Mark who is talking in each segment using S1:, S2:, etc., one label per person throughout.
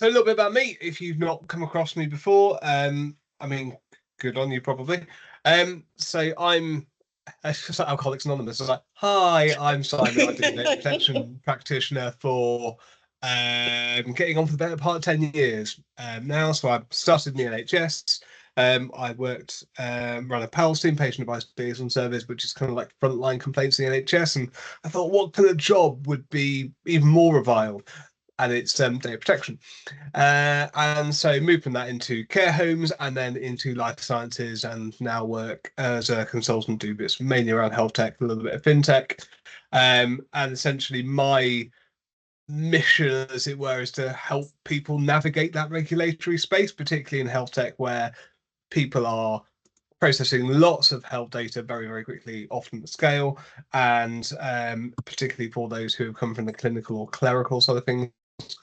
S1: So a little bit about me, if you've not come across me before. I mean, good on you, probably. So I'm it's just like Alcoholics Anonymous. I was like, hi, I'm Simon. I've been a data protection practitioner for getting on for the better part of 10 years now. So I started in the NHS. I worked, run a PALS team, patient advice liaison service, which is kind of like frontline complaints in the NHS. And I thought, what kind of job would be even more reviled? And it's data protection. And so moved from that into care homes and then into life sciences, and now work as a consultant, do bits mainly around health tech, a little bit of fintech. And essentially my mission, as it were, is to help people navigate that regulatory space, particularly in health tech, where people are processing lots of health data very, very quickly, often at scale, and particularly for those who have come from the clinical or clerical side of things.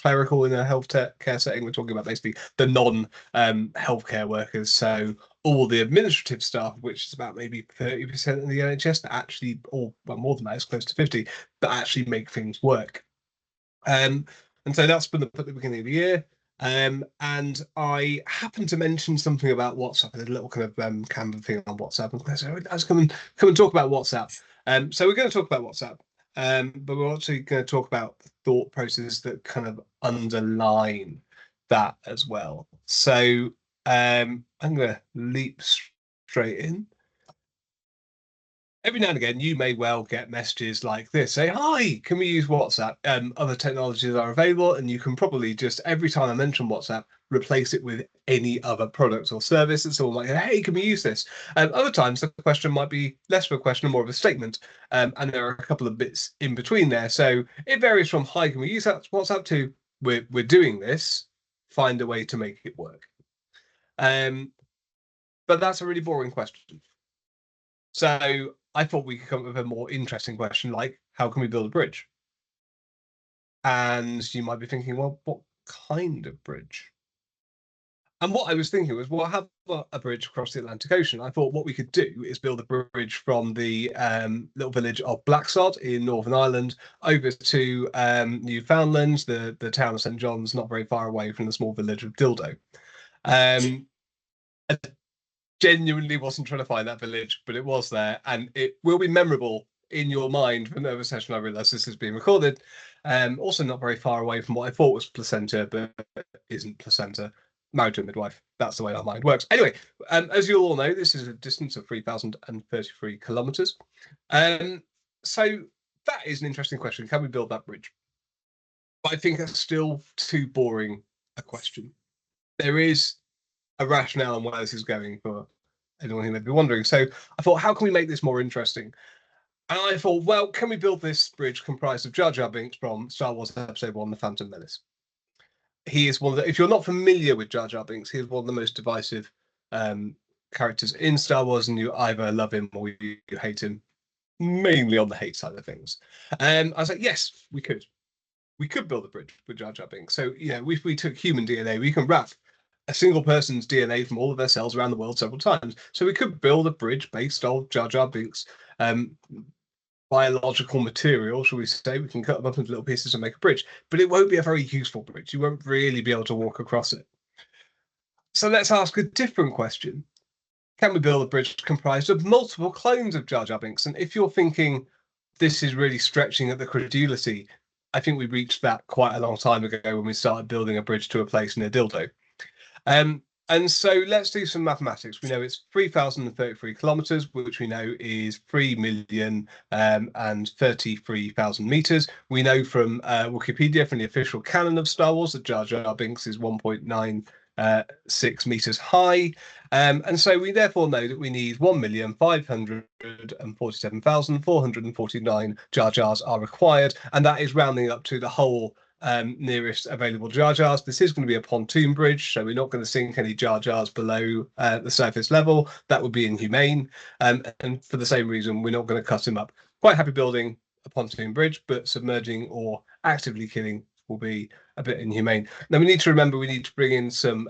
S1: Clerical in a health care setting, we're talking about basically the non-healthcare workers. So all the administrative staff, which is about maybe 30% of the NHS, that actually, or well, more than that, it's close to 50, that actually make things work. And so that's been at the beginning of the year. And I happened to mention something about WhatsApp, a little kind of Canva thing on WhatsApp, and so let's come and talk about WhatsApp. So we're going to talk about WhatsApp, but we're also going to talk about the thought process that kind of underline that as well. So I'm going to leap straight in. Every now and again, you may well get messages like this, say, hi, can we use WhatsApp? Other technologies are available, and you can probably just, every time I mention WhatsApp, replace it with any other product or service. And someone might go, hey, can we use this? Other times, the question might be less of a question, more of a statement. And there are a couple of bits in between there. So it varies from, hi, can we use that WhatsApp, to we're doing this, find a way to make it work. But that's a really boring question. So I thought we could come up with a more interesting question, like, how can we build a bridge? And you might be thinking, well, what kind of bridge? And what I was thinking was, well, how about a bridge across the Atlantic Ocean? I thought what we could do is build a bridge from the little village of Blacksod in Northern Ireland over to Newfoundland, the town of St. John's, not very far away from the small village of Dildo. I genuinely wasn't trying to find that village, but it was there, and it will be memorable in your mind. For the session, I realise this is being recorded. Also not very far away from what I thought was Placenta, but isn't Placenta. Married to a midwife. That's the way our mind works. Anyway, as you all know, this is a distance of 3,033 kilometres. So that is an interesting question. Can we build that bridge? But I think that's still too boring a question. There is a rationale on where this is going for anyone who may be wondering. So I thought, how can we make this more interesting? And I thought, well, can we build this bridge comprised of Jar Jar Binks from Star Wars Episode 1, The Phantom Menace? He is one of the, if you're not familiar with Jar Jar Binks, he is one of the most divisive characters in Star Wars, and you either love him or you hate him, mainly on the hate side of things. I was like, yes, we could. We could build a bridge with Jar Jar Binks. So, you know, if we took human DNA, we can wrap a single person's DNA from all of their cells around the world several times. So we could build a bridge based on Jar Jar Binks' biological material, shall we say. We can cut them up into little pieces and make a bridge, but it won't be a very useful bridge. You won't really be able to walk across it. So let's ask a different question. Can we build a bridge comprised of multiple clones of Jar Jar Binks? And if you're thinking this is really stretching at the credulity, I think we reached that quite a long time ago when we started building a bridge to a place near Dildo. And so let's do some mathematics. We know it's 3,033 kilometers, which we know is 3,033,000 meters. We know from Wikipedia, from the official canon of Star Wars, that Jar Jar Binks is 1.96 meters high. And so we therefore know that we need 1,547,449 Jar Jars are required. And that is rounding up to the whole nearest available Jar Jars. This is going to be a pontoon bridge, so we're not going to sink any Jar Jars below the surface level. That would be inhumane. And for the same reason, we're not going to cut him up. Quite happy building a pontoon bridge, but submerging or actively killing will be a bit inhumane. Now we need to remember, we need to bring in some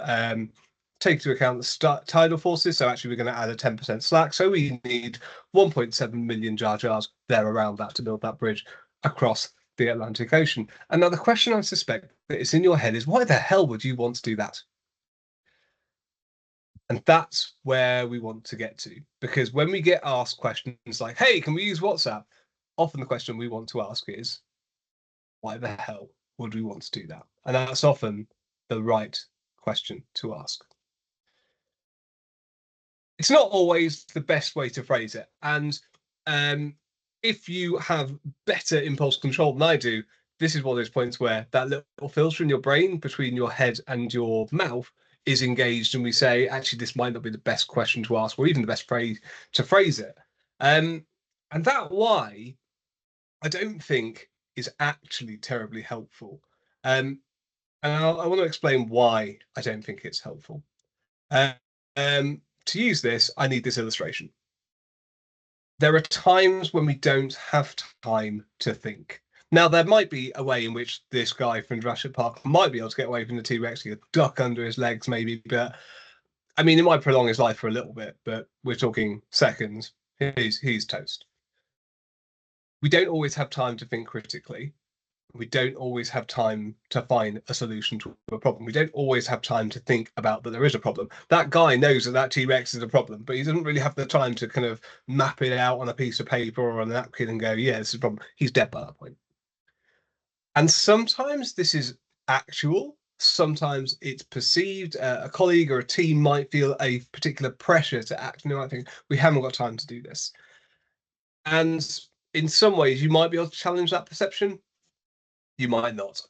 S1: take into account the tidal forces. So actually we're going to add a 10% slack. So we need 1.7 million Jar Jars there around that to build that bridge across the Atlantic Ocean. And now the question I suspect that is in your head is, why the hell would you want to do that? And that's where we want to get to, because when we get asked questions like, hey, can we use WhatsApp? Often the question we want to ask is, why the hell would we want to do that? And that's often the right question to ask. It's not always the best way to phrase it. And if you have better impulse control than I do, this is one of those points where that little filter in your brain between your head and your mouth is engaged, and we say, actually, this might not be the best question to ask, or even the best phrase to phrase it. And that why I don't think is actually terribly helpful. And I want to explain why I don't think it's helpful. To use this, I need this illustration. There are times when we don't have time to think. Now, there might be a way in which this guy from Jurassic Park might be able to get away from the T-Rex, he could duck under his legs maybe, but I mean, it might prolong his life for a little bit, but we're talking seconds. He's toast. We don't always have time to think critically. We don't always have time to find a solution to a problem. We don't always have time to think about that there is a problem. That guy knows that that T-Rex is a problem, but he doesn't really have the time to kind of map it out on a piece of paper or on a napkin and go, yeah, this is a problem. He's dead by that point. And sometimes this is actual. Sometimes it's perceived. A colleague or a team might feel a particular pressure to act, and they might think, we haven't got time to do this. And in some ways, you might be able to challenge that perception. You might not.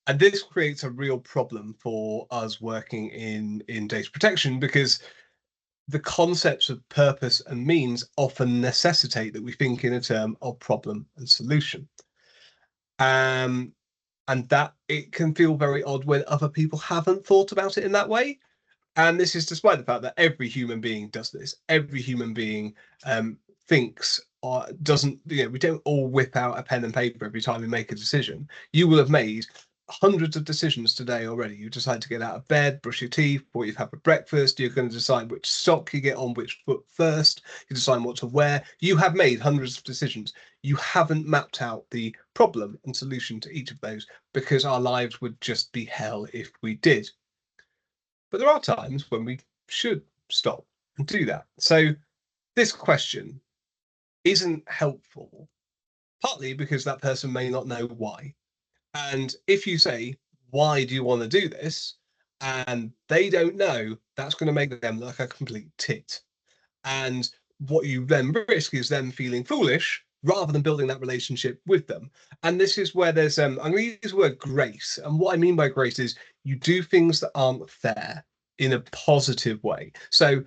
S1: And this creates a real problem for us working in data protection, because the concepts of purpose and means often necessitate that we think in a term of problem and solution. And that it can feel very odd when other people haven't thought about it in that way. And this is despite the fact that every human being does this. Every human being thinks or doesn't, we don't all whip out a pen and paper every time we make a decision. You will have made hundreds of decisions today already. You decide to get out of bed, brush your teeth, what you have for breakfast. You're going to decide which sock you get on which foot first. You decide what to wear. You have made hundreds of decisions. You haven't mapped out the problem and solution to each of those, because our lives would just be hell if we did. But there are times when we should stop and do that. So this question isn't helpful, partly because that person may not know why. And if you say, why do you want to do this? And they don't know, that's going to make them look like a complete tit. And what you then risk is them feeling foolish rather than building that relationship with them. And this is where there's, I'm going to use the word grace. And what I mean by grace is you do things that aren't fair in a positive way. So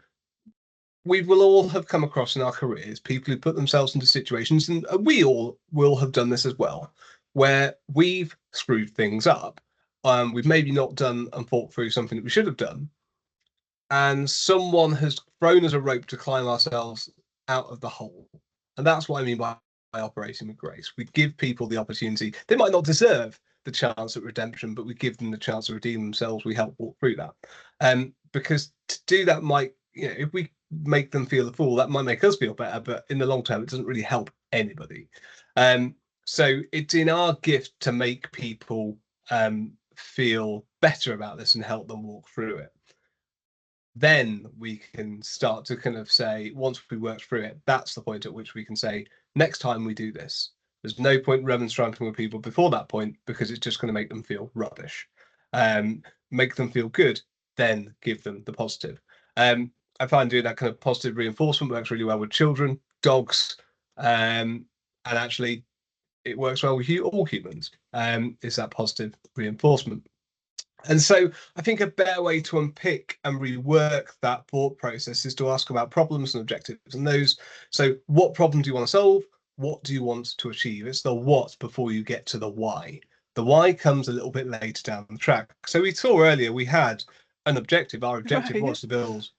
S1: we will all have come across in our careers people who put themselves into situations, and we all will have done this as well, where we've screwed things up. We've maybe not done and thought through something that we should have done, and someone has thrown us a rope to climb ourselves out of the hole. And that's what I mean by operating with grace. We give people the opportunity. They might not deserve the chance at redemption, but we give them the chance to redeem themselves. We help walk through that. Because to do that might, if we make them feel a fool, that might make us feel better, but in the long term, it doesn't really help anybody. So it's in our gift to make people feel better about this and help them walk through it. Then we can start to kind of say, once we work through it, that's the point at which we can say, next time we do this, there's no point remonstrating with people before that point, because it's just going to make them feel rubbish. Make them feel good, then give them the positive. I find doing that kind of positive reinforcement works really well with children, dogs, and actually it works well with all humans, is that positive reinforcement. And so I think a better way to unpick and rework that thought process is to ask about problems and objectives. And those, so what problem do you want to solve? What do you want to achieve? It's the what before you get to the why. The why comes a little bit later down the track. So we saw earlier we had an objective. Our objective was to build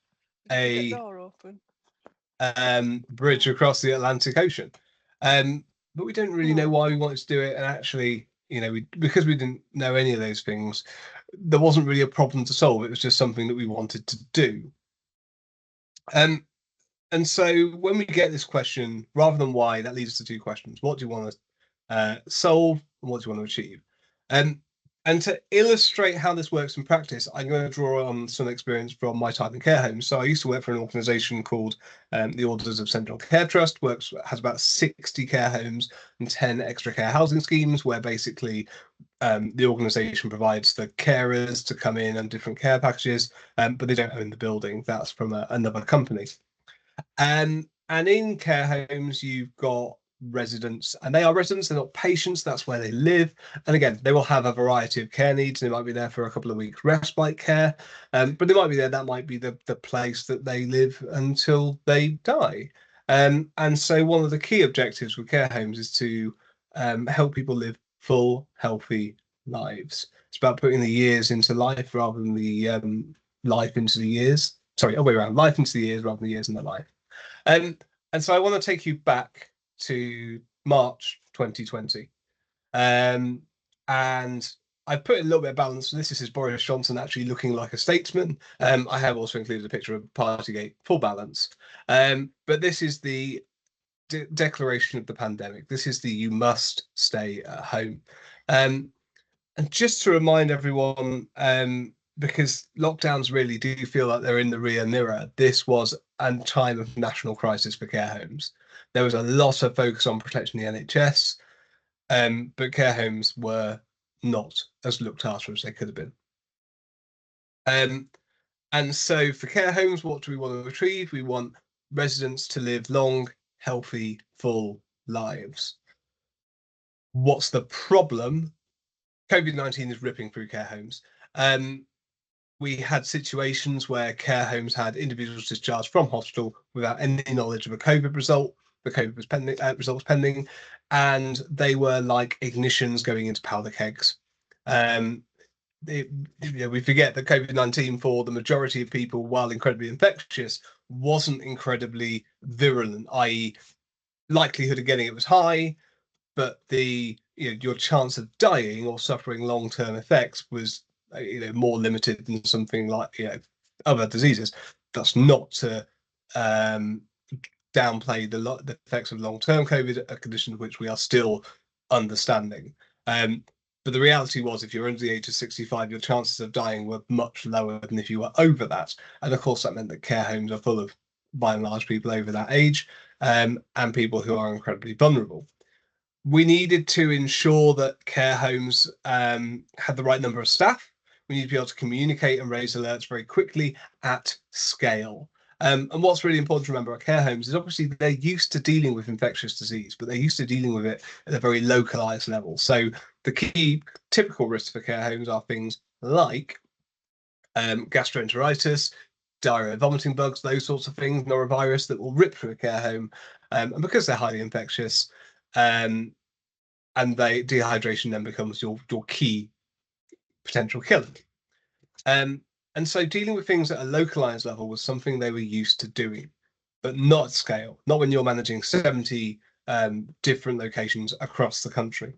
S1: a bridge across the Atlantic Ocean. But we didn't really know why we wanted to do it. And actually, because we didn't know any of those things, there wasn't really a problem to solve. It was just something that we wanted to do. And so when we get this question, rather than why, that leads us to two questions. What do you want to solve, and what do you want to achieve? And to illustrate how this works in practice, I'm going to draw on some experience from my time in care homes. So I used to work for an organisation called the Orders of Central Care Trust, has about 60 care homes and 10 extra care housing schemes, where basically the organisation provides the carers to come in and different care packages, but they don't own the building. That's from another company. And in care homes, you've got residents, and they are residents, they're not patients, that's where they live. And again, they will have a variety of care needs. They might be there for a couple of weeks respite care, but they might be there, that might be the place that they live until they die. And so one of the key objectives with care homes is to help people live full, healthy lives. It's about putting the years into life rather than the life into the years. Sorry, other way around, life into the years rather than the years into life. Um, and so I want to take you back to March 2020. And I put a little bit of balance. This is Boris Johnson actually looking like a statesman. I have also included a picture of Partygate full balance. But this is the declaration of the pandemic. This is the you must stay at home. And just to remind everyone, because lockdowns really do feel like they're in the rear mirror, this was a time of national crisis for care homes. There was a lot of focus on protecting the NHS, but care homes were not as looked after as they could have been. And so for care homes, what do we want to achieve? We want residents to live long, healthy, full lives. What's the problem? COVID-19 is ripping through care homes. We had situations where care homes had individuals discharged from hospital without any knowledge of a COVID result. The COVID was pending, results pending, and they were like ignitions going into powder kegs. We forget that COVID-19, for the majority of people, while incredibly infectious, wasn't incredibly virulent, i.e., likelihood of getting it was high, but your chance of dying or suffering long-term effects was more limited than something like other diseases. That's not to downplay the effects of long-term COVID, a condition which we are still understanding. But the reality was, if you're under the age of 65, your chances of dying were much lower than if you were over that. And of course, that meant that care homes are full of, by and large, people over that age, and people who are incredibly vulnerable. We needed to ensure that care homes had the right number of staff. We need to be able to communicate and raise alerts very quickly at scale. And what's really important to remember about care homes is obviously they're used to dealing with infectious disease, but they're used to dealing with it at a very localized level. So the key typical risks for care homes are things like gastroenteritis, diarrhea, vomiting bugs, those sorts of things, norovirus that will rip through a care home. And because they're highly infectious, and dehydration then becomes your key potential killer. And so dealing with things at a localized level was something they were used to doing, but not at scale, not when you're managing 70 different locations across the country.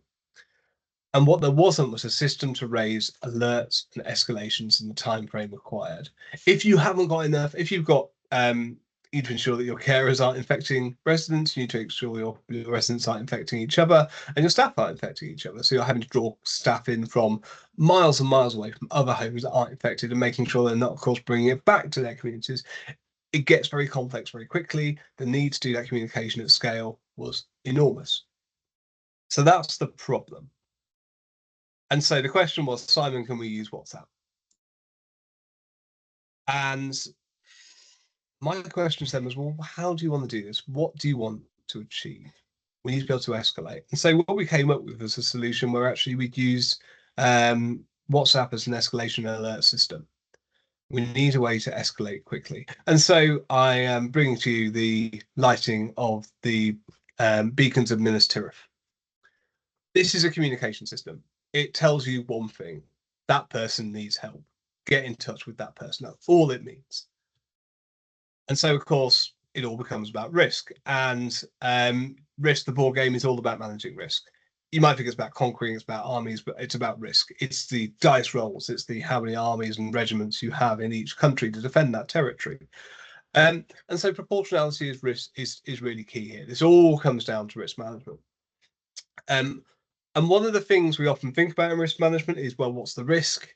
S1: And what there wasn't was a system to raise alerts and escalations in the time frame required. If you haven't got enough, if you've got you need to ensure that your carers aren't infecting residents. You need to ensure your residents aren't infecting each other, and your staff aren't infecting each other. So you're having to draw staff in from miles and miles away from other homes that aren't infected, and making sure they're not, of course, bringing it back to their communities. It gets very complex very quickly. The need to do that communication at scale was enormous. So that's the problem. And so the question was, Simon, can we use WhatsApp? And my question to them was, well, how do you want to do this? What do you want to achieve? We need to be able to escalate. And so what we came up with was a solution where actually we'd use WhatsApp as an escalation alert system. We need a way to escalate quickly. And so I am bringing to you the lighting of the beacons of Minas Tirith. This is a communication system. It tells you one thing: that person needs help. Get in touch with that person. That's all it means. And so, of course, it all becomes about risk. And risk, the board game, is all about managing risk. You might think it's about conquering, it's about armies, but it's about risk. It's the dice rolls. It's the how many armies and regiments you have in each country to defend that territory. And so proportionality is really key here. This all comes down to risk management. And one of the things we often think about in risk management is, well, what's the risk?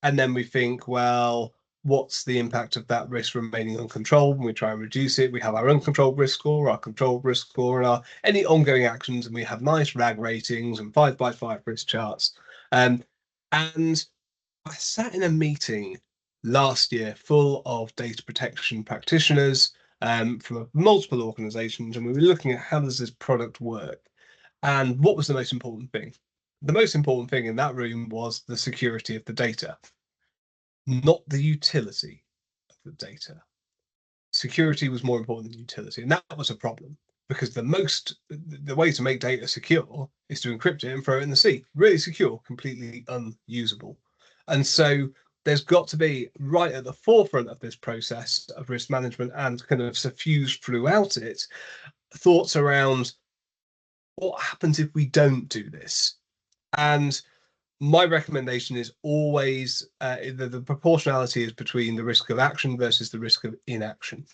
S1: And then we think, well, what's the impact of that risk remaining uncontrolled? And we try and reduce it. We have our uncontrolled risk score, our controlled risk score, and our any ongoing actions. And we have nice RAG ratings and 5x5 risk charts. And I sat in a meeting last year full of data protection practitioners from multiple organizations, and we were looking at how does this product work. And what was the most important thing? The most important thing in that room was the security of the data, not the utility of the data. Security was more important than utility, and that was a problem because the way to make data secure is to encrypt it and throw it in the sea. Really secure, completely unusable. And so there's got to be right at the forefront of this process of risk management and kind of suffused throughout it, thoughts around what happens if we don't do this. And my recommendation is always the proportionality is between the risk of action versus the risk of inaction.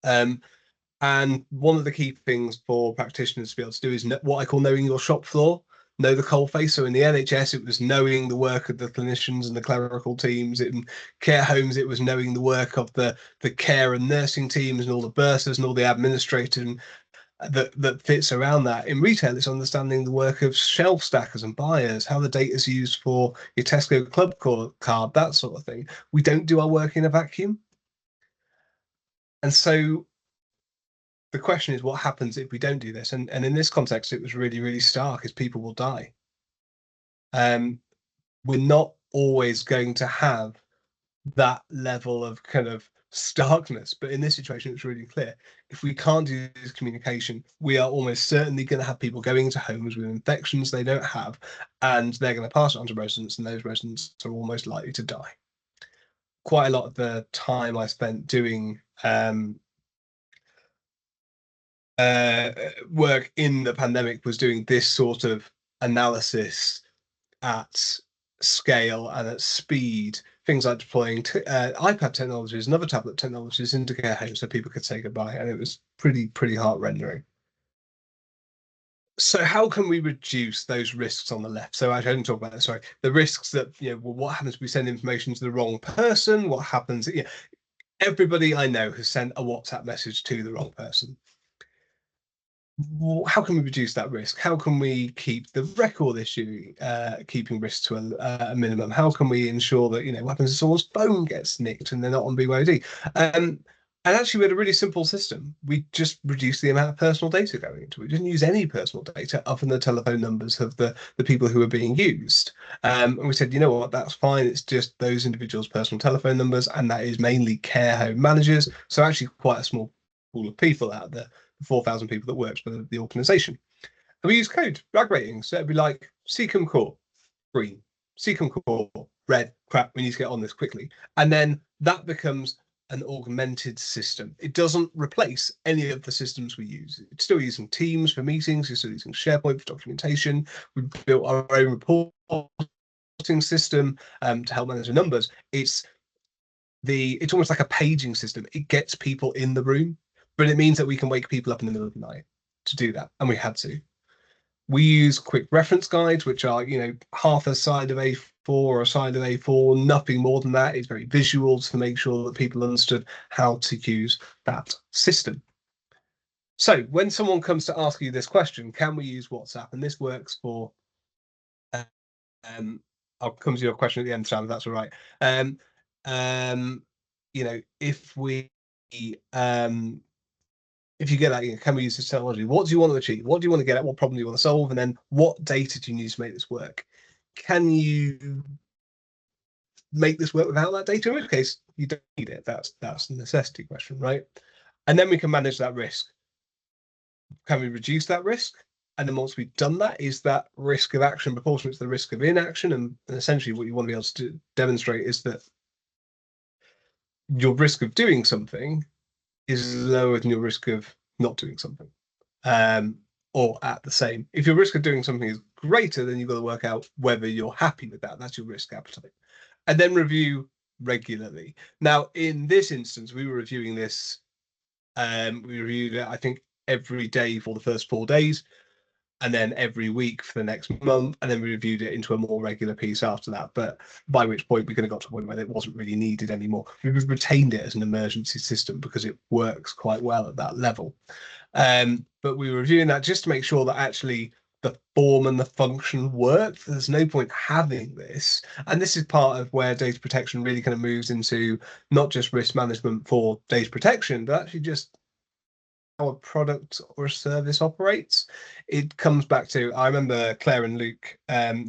S1: And one of the key things for practitioners to be able to do is what I call knowing your shop floor, know the coalface. So in the NHS, it was knowing the work of the clinicians and the clerical teams. In care homes, it was knowing the work of the care and nursing teams and all the bursars and all the administrators that fits around that. In retail, it's understanding the work of shelf stackers and buyers, how the data is used for your Tesco club card, that sort of thing. We don't do our work in a vacuum. And so the question is, what happens if we don't do this? And in this context, it was really, really stark, is people will die. We're not always going to have that level of kind of starkness, but in this situation, it's really clear. If we can't do this communication, we are almost certainly going to have people going into homes with infections they don't have, and they're going to pass it on to residents, and those residents are almost likely to die. Quite a lot of the time I spent doing work in the pandemic was doing this sort of analysis at scale and at speed, things like deploying iPad technologies and other tablet technologies into care homes so people could say goodbye, and it was pretty heart rendering. So how can we reduce those risks on the left? So I didn't talk about that. Sorry, the risks that well, what happens if we send information to the wrong person? What happens? Everybody I know has sent a WhatsApp message to the wrong person. How can we reduce that risk? How can we keep the record issue, keeping risk to a minimum? How can we ensure that, what happens if someone's phone gets nicked and they're not on BYOD? And actually, we had a really simple system. We just reduced the amount of personal data going into it. We didn't use any personal data other than the telephone numbers of the people who were being used. And we said, you know what, that's fine. It's just those individuals' personal telephone numbers, and that is mainly care home managers. So actually quite a small pool of people out there. 4,000 people that works for the organization. And we use code, RAG ratings. So it'd be like Seacom Core, green, Seacom Core, red, crap, we need to get on this quickly. And then that becomes an augmented system. It doesn't replace any of the systems we use. It's still using Teams for meetings, it's still using SharePoint for documentation. We've built our own reporting system to help manage the numbers. It's almost like a paging system. It gets people in the room, but it means that we can wake people up in the middle of the night to do that, and we had to. We use quick reference guides, which are, half a side of A4 or a side of A4, nothing more than that. It's very visual to make sure that people understood how to use that system. So when someone comes to ask you this question, can we use WhatsApp? And this works for, I'll come to your question at the end, Sam, if that's all right. If we if you get that, can we use this technology? What do you want to achieve? What do you want to get at? What problem do you want to solve? And then what data do you need to make this work? Can you make this work without that data? In which case, you don't need it. That's a necessity question, right? And then we can manage that risk. Can we reduce that risk? And then once we've done that, is that risk of action proportionate to the risk of inaction? And essentially what you want to be able to demonstrate is that your risk of doing something is lower than your risk of not doing something, or at the same. If your risk of doing something is greater, then you've got to work out whether you're happy with that. That's your risk appetite. And then review regularly. Now, in this instance, we were reviewing this, we reviewed it, I think, every day for the first 4 days. and then every week for the next month, and then we reviewed it into a more regular piece after that. But by which point we kind of got to a point where it wasn't really needed anymore. We've retained it as an emergency system because it works quite well at that level. But we were reviewing that just to make sure that actually the form and the function worked. There's no point having this. And this is part of where data protection really kind of moves into not just risk management for data protection, but actually just how a product or a service operates. It comes back to, I remember Claire and Luke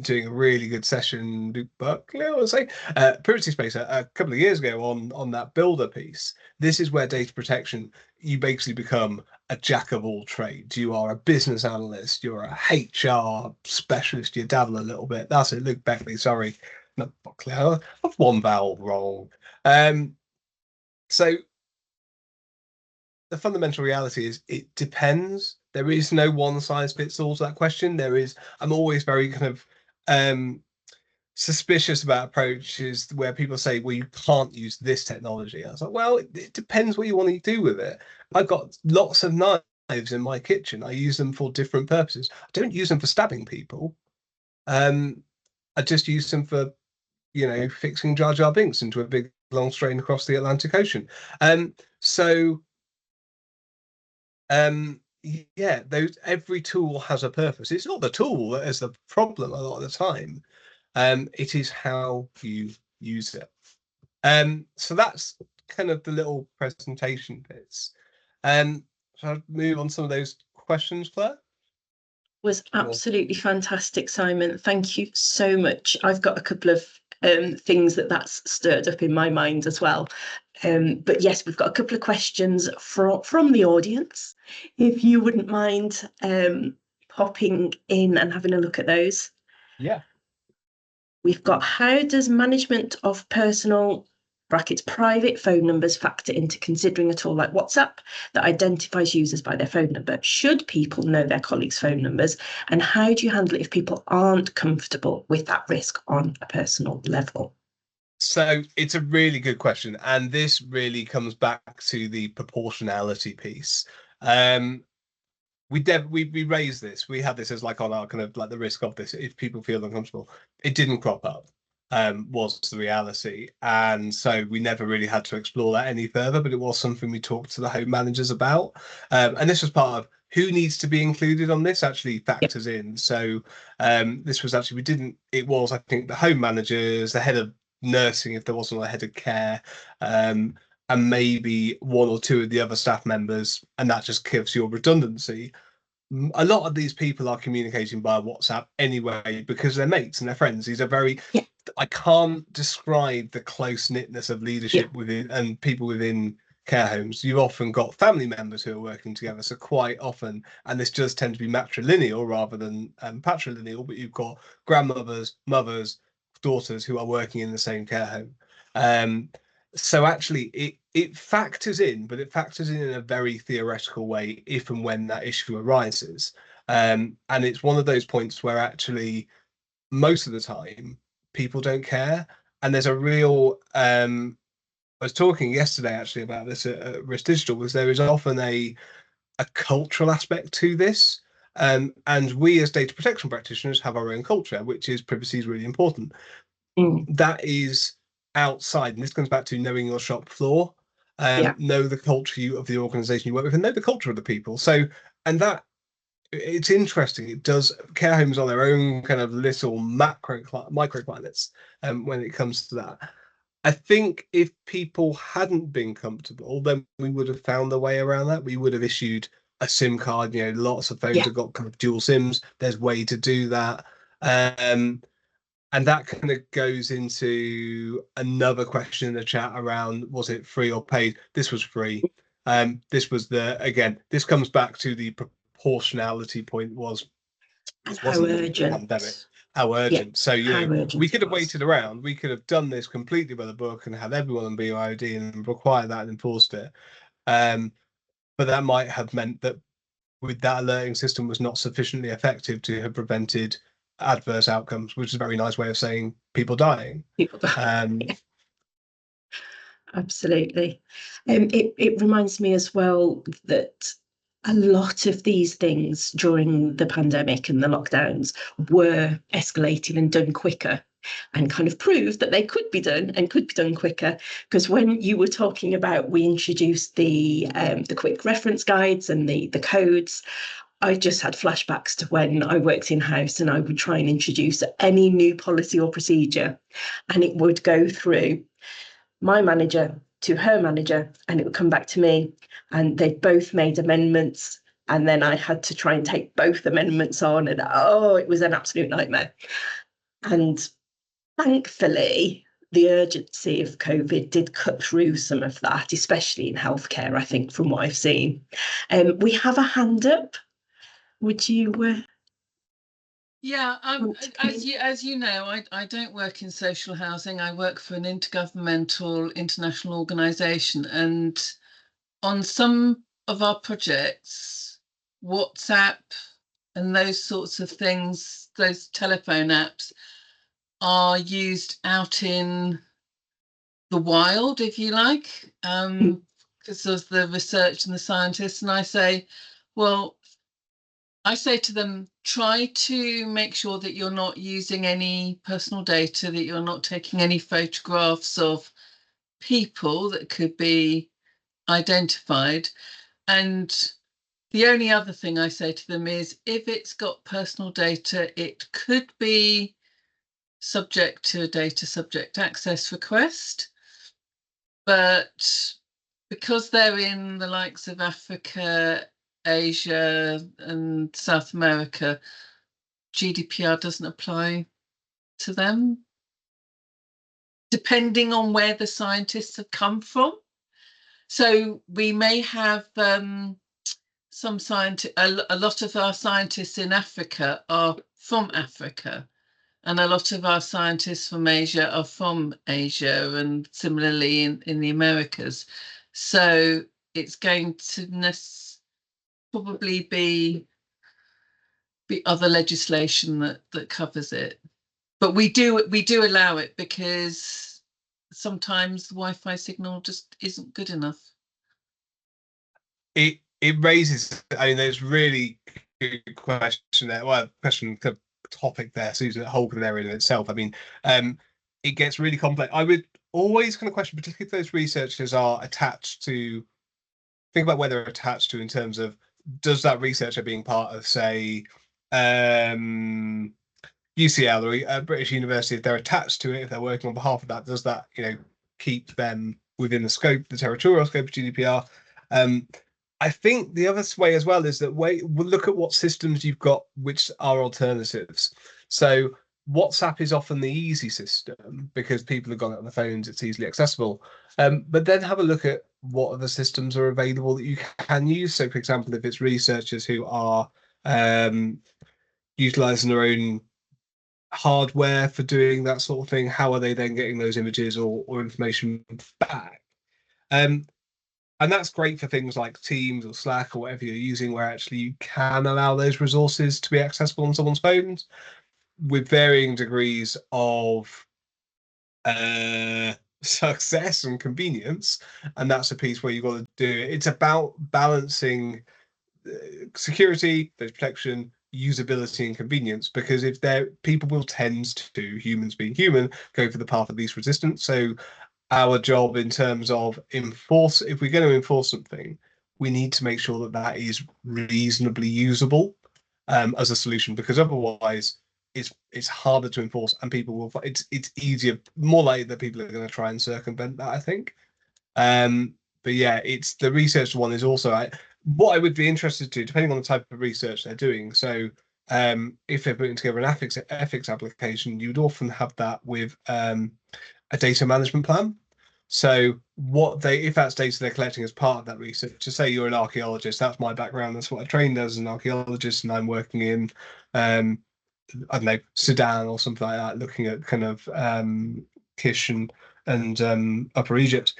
S1: doing a really good session, Luke Buckley, I would say, Privacy Space a couple of years ago on that builder piece. This is where data protection, you basically become a jack of all trades. You are a business analyst, you're a HR specialist, you dabble a little bit. That's it, Luke Beckley, sorry. Not Buckley, I've one vowel wrong. So the fundamental reality is it depends. There is no one size fits all to that question. I'm always very kind of suspicious about approaches where people say, well, you can't use this technology. I was like, well, it depends what you want to do with it. I've got lots of knives in my kitchen. I use them for different purposes. I don't use them for stabbing people. I just use them for, fixing Jar Jar Binks into a big long strain across the Atlantic Ocean. So yeah, every tool has a purpose. It's not the tool that is the problem a lot of the time. It is how you use it. So that's kind of the little presentation bits. Shall I move on to some of those questions, Claire?
S2: Was absolutely fantastic, Simon. Thank you so much. I've got a couple of things that's stirred up in my mind as well. But yes, we've got a couple of questions from the audience. If you wouldn't mind popping in and having a look at those.
S1: Yeah.
S2: We've got, how does management of personal brackets private phone numbers factor into considering a tool like WhatsApp that identifies users by their phone number? Should people know their colleagues' phone numbers? And how do you handle it if people aren't comfortable with that risk on a personal level?
S1: So it's a really good question. And this really comes back to the proportionality piece. We raised this. We had this as like on our kind of like the risk of this. If people feel uncomfortable, it didn't crop up. Was the reality, and so we never really had to explore that any further. But it was something we talked to the home managers about, and this was part of who needs to be included on this. Actually, factors in. So this was actually It was, I think, the home managers, the head of nursing, if there wasn't a head of care, and maybe one or two of the other staff members, and that just gives you a redundancy. A lot of these people are communicating via WhatsApp anyway because they're mates and they're friends. These are very, I can't describe the close knitness of leadership within and people within care homes. You've often got family members who are working together. So quite often, and this does tend to be matrilineal rather than patrilineal, but you've got grandmothers, mothers, daughters who are working in the same care home. So actually it factors in, but it factors in a very theoretical way if and when that issue arises. And it's one of those points where actually most of the time people don't care. And there's a real I was talking yesterday actually about this at Risk Digital, was there is often a cultural aspect to this. And we as data protection practitioners have our own culture, which is privacy is really important. That is outside, and this comes back to knowing your shop floor, know the culture of the organization you work with, and know the culture of the people. So, and that it's interesting. It does. Care homes are their own kind of little microclimates when it comes to that. I think if people hadn't been comfortable, then we would have found a way around that. We would have issued a SIM card. Lots of phones have got kind of dual SIMs. There's a way to do that. And that kind of goes into another question in the chat around, was it free or paid? This was free. This was this comes back to the proportionality point, was
S2: how urgent.
S1: Pandemic. How urgent. So, we could have waited around. We could have done this completely by the book and had everyone on BYOD and required that and enforced it. But that might have meant that with that alerting system was not sufficiently effective to have prevented adverse outcomes, which is a very nice way of saying people dying.
S2: Absolutely. It reminds me as well that a lot of these things during the pandemic and the lockdowns were escalated and done quicker, and kind of proved that they could be done and could be done quicker. Because when you were talking about, we introduced the quick reference guides and the codes, I just had flashbacks to when I worked in house and I would try and introduce any new policy or procedure, and it would go through my manager to her manager, and it would come back to me, and they both made amendments, and then I had to try and take both amendments on, and oh, it was an absolute nightmare. And thankfully, the urgency of COVID did cut through some of that, especially in healthcare, I think, from what I've seen. We have a hand up. Would you?
S3: Yeah, as you know, I don't work in social housing. I work for an intergovernmental international organisation, and on some of our projects, WhatsApp and those sorts of things, those telephone apps, are used out in the wild, if you like, because of the research and the scientists. And I say, well, I say to them, try to make sure that you're not using any personal data, that you're not taking any photographs of people that could be identified. And the only other thing I say to them is, if it's got personal data, it could be subject to a data subject access request. But because they're in the likes of Africa, Asia and South America, GDPR doesn't apply to them, depending on where the scientists have come from. So we may have some scientists, a lot of our scientists in Africa are from Africa, and a lot of our scientists from Asia are from Asia, and similarly in the Americas. So it's going to probably be other legislation that covers it. But we do allow it because sometimes the Wi-Fi signal just isn't good enough.
S1: It raises, I mean, there's really good question there. Well, question topic there, Susan, a whole area in itself. I mean, it gets really complex. I would always kind of question, particularly if those researchers are attached to, think about where they're attached to in terms of, does that researcher being part of, say, UCL or British University, if they're attached to it, if they're working on behalf of that, does that, keep them within the scope, the territorial scope of GDPR? I think the other way as well is that we'll look at what systems you've got which are alternatives. So WhatsApp is often the easy system because people have got it on the phones, it's easily accessible. But then have a look at what other systems are available that you can use. So, for example, if it's researchers who are utilizing their own hardware for doing that sort of thing, how are they then getting those images or information back? And that's great for things like Teams or Slack or whatever you're using, where actually you can allow those resources to be accessible on someone's phones with varying degrees of success and convenience. And that's a piece where you've got to do it. It's about balancing security, there's protection, usability, and convenience. Because if people will tend to, humans being human, go for the path of least resistance. So our job in terms of if we're going to enforce something, we need to make sure that that is reasonably usable as a solution, because otherwise it's harder to enforce and people will it's easier, more likely that people are going to try and circumvent that, I think. But yeah, it's the research one is also what I would be interested to, depending on the type of research they're doing. So if they're putting together an ethics application, you'd often have that with a data management plan. So if that's data they're collecting as part of that research, to say you're an archaeologist, that's my background, that's what I trained as an archaeologist, and I'm working in I don't know, Sudan or something like that, looking at kind of Kish and Upper Egypt.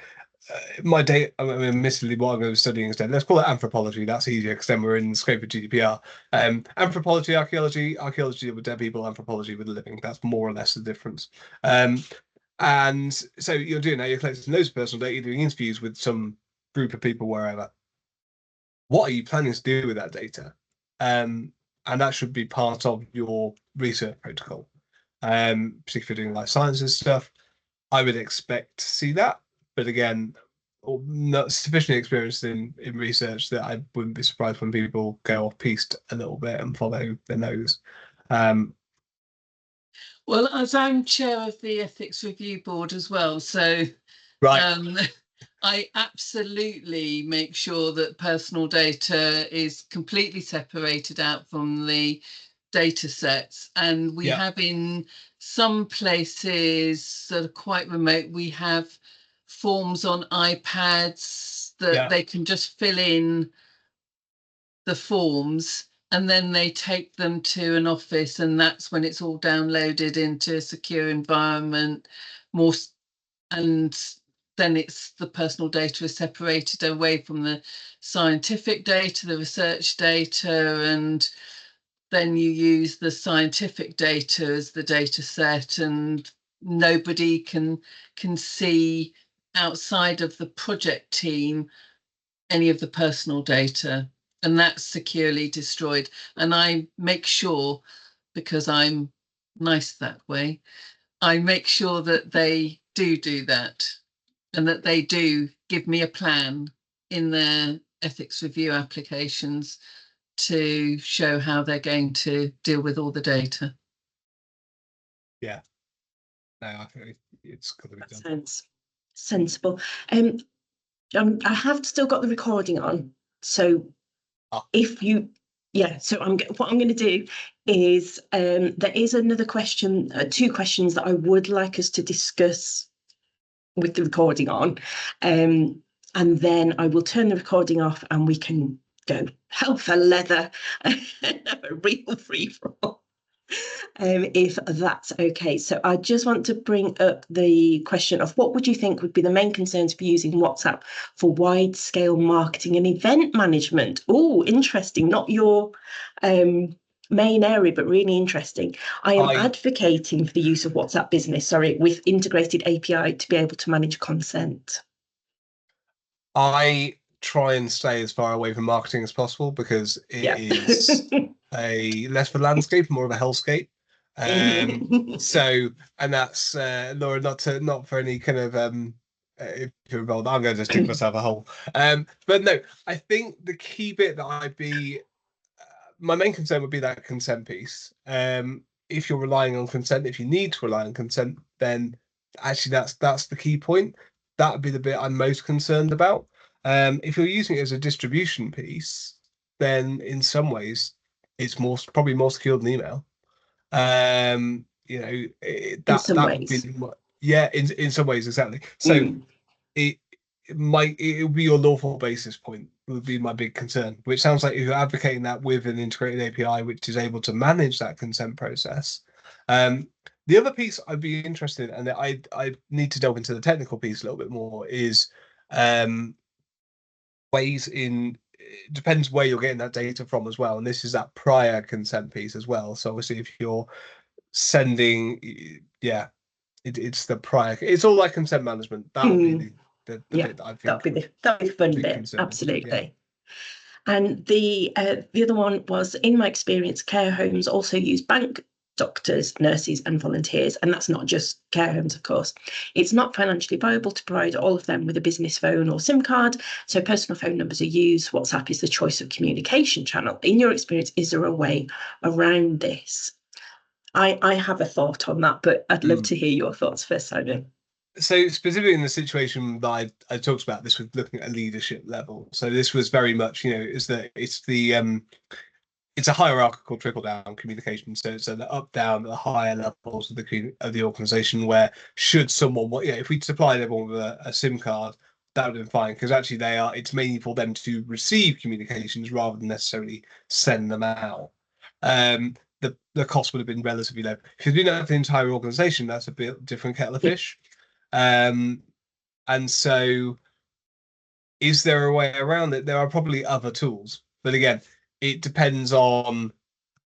S1: My data, I mean, admittedly, what I'm going to be studying instead, let's call it anthropology. That's easier because then we're in the scope of GDPR. Anthropology, archaeology with dead people, anthropology with the living. That's more or less the difference. And so you're collecting loads of personal data, you're doing interviews with some group of people wherever. what are you planning to do with that data? And that should be part of your research protocol. Particularly if you're doing life sciences stuff, I would expect to see that. But again, not sufficiently experienced in research that I wouldn't be surprised when people go off piste a little bit and follow their nose.
S3: Well, as I'm chair of the Ethics Review Board as well, so
S1: right.
S3: I absolutely make sure that personal data is completely separated out from the data sets. And we have in some places that are quite remote, we have forms on iPads that they can just fill in the forms, and then they take them to an office, and that's when it's all downloaded into a secure environment. And then it's the personal data is separated away from the scientific data, the research data, and then you use the scientific data as the data set, and nobody can see outside of the project team any of the personal data, and that's securely destroyed. And I make sure, because I'm nice that way, I make sure that they do that, and that they do give me a plan in their ethics review applications to show how they're going to deal with all the data.
S1: Yeah. No, I think it's got to be done.
S2: Sounds sensible. I have still got the recording on, so if you, so what I'm going to do is there is another question, 2 questions that I would like us to discuss with the recording on, and then I will turn the recording off and we can go hell for leather and have a real free for all. If that's okay. So I just want to bring up the question of what would you think would be the main concerns for using WhatsApp for wide-scale marketing and event management? Oh, interesting. Not your main area, but really interesting. I am advocating for the use of WhatsApp Business, with integrated API to be able to manage consent. I
S1: try and stay as far away from marketing as possible because it is less of a landscape, more of a hellscape. So, and that's Laura, not for any kind of if you're involved, I'm going to just dig myself a hole. But no, I think the key bit that my main concern would be that consent piece. If you're relying on consent, if you need to rely on consent, then actually that's the key point. That would be the bit I'm most concerned about. If you're using it as a distribution piece, then in some ways it's probably more secure than email. In some ways. In some ways, exactly. So it would be your lawful basis point would be my big concern, which sounds like you're advocating that with an integrated API which is able to manage that consent process. The other piece I'd be interested in, and I need to delve into the technical piece a little bit more, is ways depends where you're getting that data from as well, and this is that prior consent piece as well. So obviously if you're sending, it's the prior, it's all like consent management. That would be the bit that I think
S2: that'd be the fun bit. Absolutely. And the other one was, in my experience, care homes also use bank doctors, nurses and volunteers, and that's not just care homes, of course. It's not financially viable to provide all of them with a business phone or SIM card, so personal phone numbers are used. WhatsApp is the choice of communication channel. In your experience, is there a way around this? I have a thought on that, but I'd love to hear your thoughts first, Simon.
S1: So specifically in the situation that I talked about, this was looking at a leadership level. So this was very much, it's a hierarchical trickle down communication. So the up down, the higher levels of the organization, where should someone, if we supplied everyone with a SIM card, that would have been fine, because actually it's mainly for them to receive communications rather than necessarily send them out. The cost would have been relatively low. If you're doing that for the entire organization, that's a bit different kettle of fish. And so is there a way around it? There are probably other tools, but again, it depends on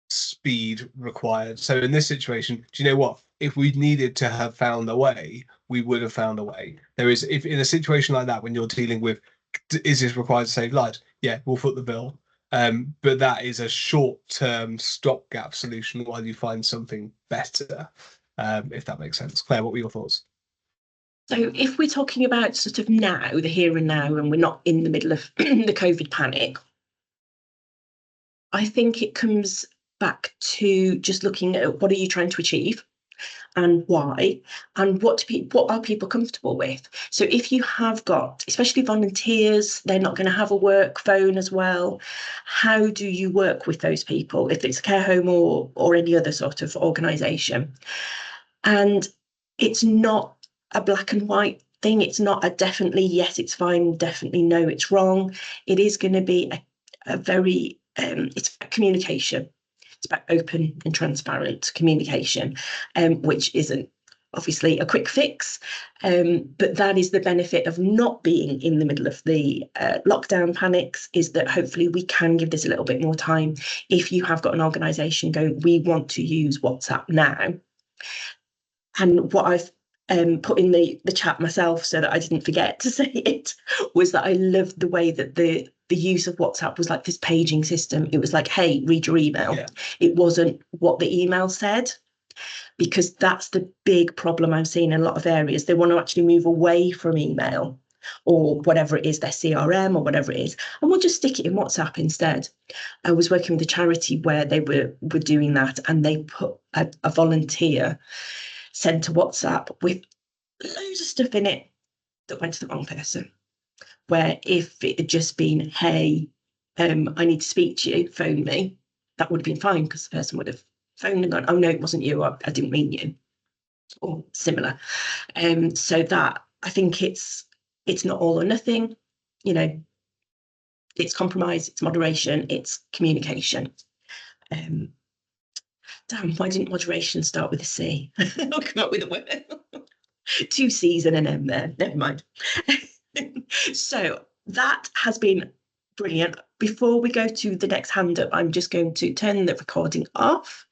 S1: speed required. So in this situation, do you know what? If we needed to have found a way, we would have found a way. If in a situation like that, when you're dealing with is this required to save lives? Yeah, we'll foot the bill. But that is a short-term stopgap solution while you find something better, if that makes sense. Claire, what were your thoughts?
S2: So if we're talking about sort of now, the here and now, and we're not in the middle of the COVID panic, I think it comes back to just looking at what are you trying to achieve and why, and what are people comfortable with. So if you have got, especially volunteers, they're not going to have a work phone as well. How do you work with those people if it's a care home or any other sort of organisation? And it's not a black and white thing. It's not a definitely yes, it's fine, definitely no, it's wrong. It is going to be a very, it's about communication. It's about open and transparent communication, which isn't obviously a quick fix, but that is the benefit of not being in the middle of the lockdown panics, is that hopefully we can give this a little bit more time. If you have got an organisation going, we want to use WhatsApp now, and what I've put in the chat myself so that I didn't forget to say it was that I loved the way that the use of WhatsApp was like this paging system. It was like, hey, read your email. Yeah. It wasn't what the email said, because that's the big problem I'm seeing in a lot of areas. They want to actually move away from email or whatever it is, their CRM or whatever it is, and we'll just stick it in WhatsApp instead. I was working with a charity where they were doing that, and they put a volunteer sent a WhatsApp with loads of stuff in it that went to the wrong person. Where if it had just been, hey, I need to speak to you, phone me, that would have been fine, because the person would have phoned and gone, oh no, it wasn't you, I didn't mean you, or similar. So that, I think it's not all or nothing, you know, it's compromise, it's moderation, it's communication. Damn, why didn't moderation start with a C? I'll come up with a word. 2 C's and an M there, never mind. So that has been brilliant. Before we go to the next hand up, I'm just going to turn the recording off.